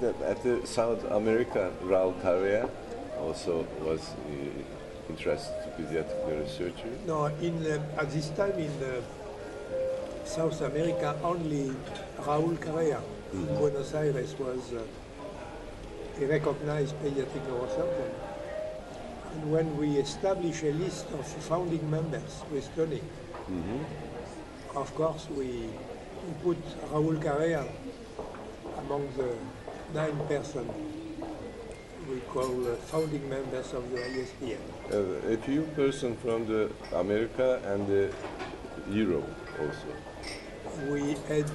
that at the South America, Raul Correa also was interested in pediatric neurosurgery? No, at this time in South America, only Raúl Correa in Buenos Aires was a recognized pediatric neurosurgeon. And when we established a list of founding members with Tony, of course we put Raúl Correa among the 9 persons we call founding members of the ISPN. A few persons from the America and Europe also. We had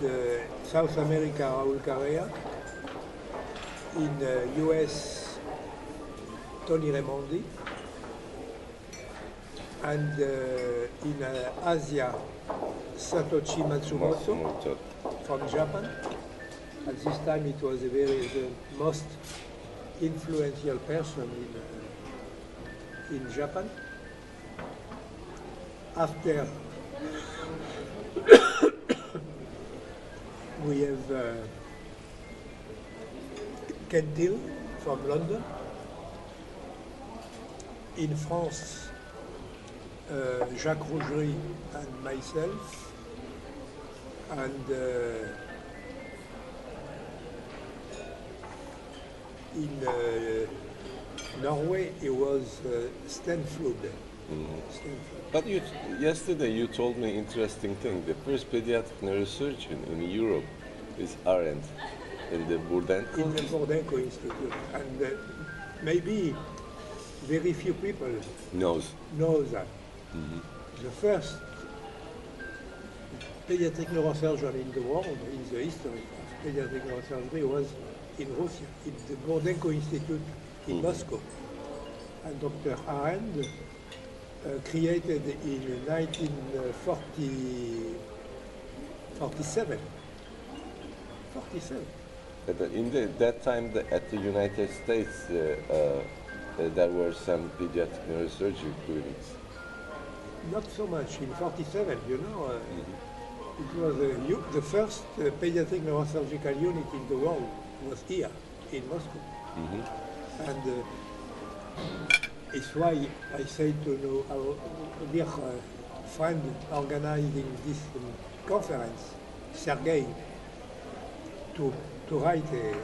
South America, Raúl Correa, in US, Tony Raimondi, and in Asia, Satoshi Matsumoto from Japan. At this time it was the most influential person in Japan. After we have Ken Dill from London. In France, Jacques Rougerie and myself, and in Norway it was Sten Flood. But yesterday you told me interesting thing. The first pediatric neurosurgeon in Europe is Arendt in the Burdenko. In the Burdenko Institute, and maybe very few people know that. The first pediatric neurosurgeon in the world, in the history of pediatric neurosurgery, was in Russia, in the Burdenko Institute in Moscow. And Dr. Arendt created in 1947. In that time, at the United States, there were some pediatric neurosurgery clinics. Not so much. In 47, you know, it was the first pediatric neurosurgical unit in the world was here in Moscow. And it's why I say to our dear friend organizing this conference, Sergei, to write a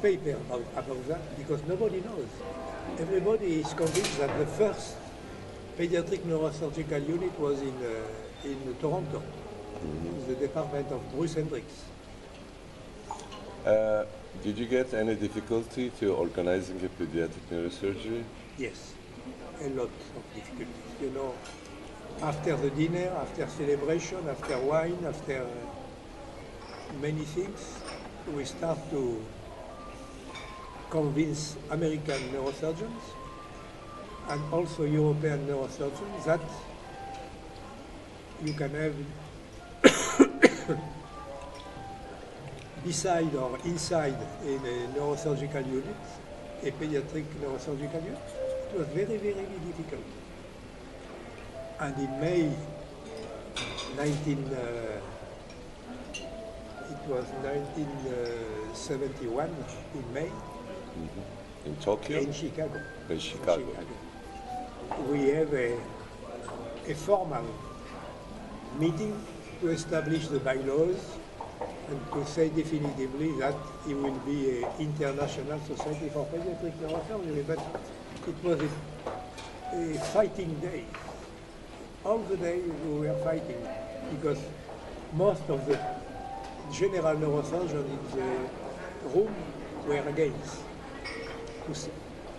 paper about that, because nobody knows. Everybody is convinced that the first pediatric neurosurgical unit was in Toronto, in the department of Bruce Hendricks. Did you get any difficulty to organizing a pediatric neurosurgery? Yes, a lot of difficulties. You know, after the dinner, after celebration, after wine, after many things, we start to convince American neurosurgeons and also European neurosurgeons that you can have beside or inside in a neurosurgical unit, a pediatric neurosurgical unit. It was very, very difficult. And in May 1971, in May. In Tokyo? In Chicago. In Chicago. We have a formal meeting to establish the bylaws and to say definitively that it will be an international society for pediatric neurosurgery. But it was a fighting day. All the day we were fighting because most of the general neurosurgeons in the room were against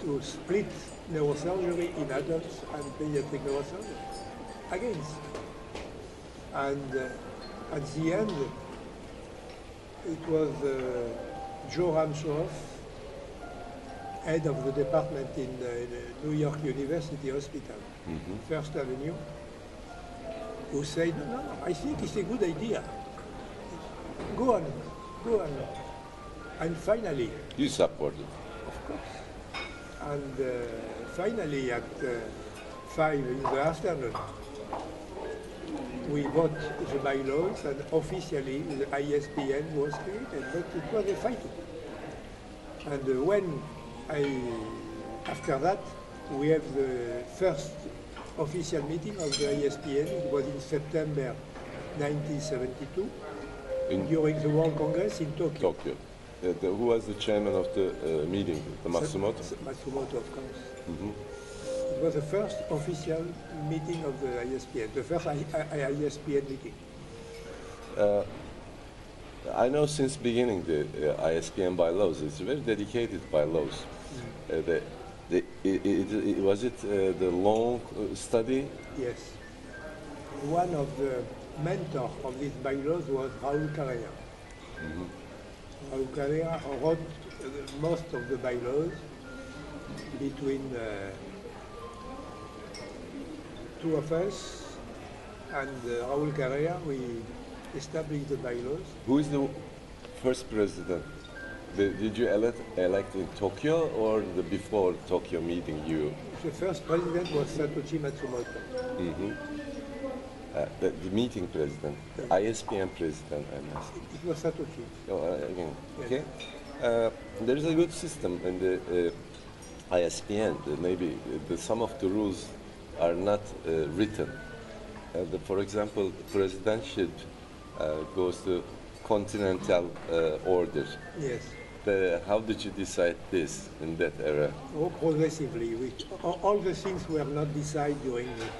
to split neurosurgery in adults and pediatric neurosurgery. Against. And at the end, it was Joe Ramshoff, head of the department in New York University Hospital, First Avenue, who said, no, I think it's a good idea. Go on. And finally... You supported? Of course. And finally at 5 in the afternoon, we got the bylaws and officially the ISPN was created, but it was a fight. And after that, we have the first official meeting of the ISPN. It was in September 1972 during the World Congress in Tokyo. Who was the chairman of the meeting? The Matsumoto? Matsumoto, of course. Mm-hmm. It was the first official meeting of the ISPN, the first ISPN meeting. I know since beginning the ISPN bylaws, it's very dedicated bylaws. Was it the long study? Yes. One of the mentors of these bylaws was Raúl Carrera. Mm-hmm. Raúl Carrera wrote most of the bylaws between two of us, and Raúl Carrera, we established the bylaws. Who is the first president? Did you elect in Tokyo or before Tokyo meeting you? The first president was Satoshi Matsumoto. Mm-hmm. The meeting president, the ISPN president, I'm asking. It was Satoshi. Oh, again, Yes. okay. There is a good system in the ISPN. Maybe some of the rules are not written. For example, the presidentship goes to continental order. Yes. How did you decide this in that era? Oh, progressively. All the things were not decided during this.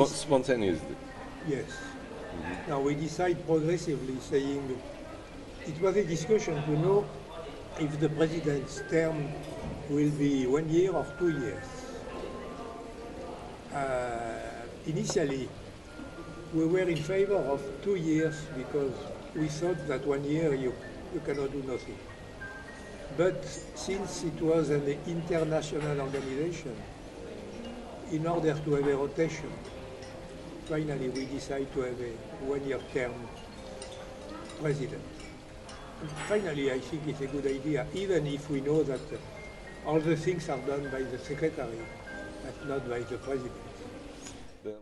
Spontaneously. Yes. Mm-hmm. Now we decide progressively, saying it was a discussion to know if the president's term will be 1 year or 2 years. Initially, we were in favor of 2 years because we thought that 1 year you cannot do nothing. But since it was an international organization, in order to have a rotation, finally we decided to have a 1 year term president. And finally, I think it's a good idea, even if we know that all the things are done by the secretary, but not by the president.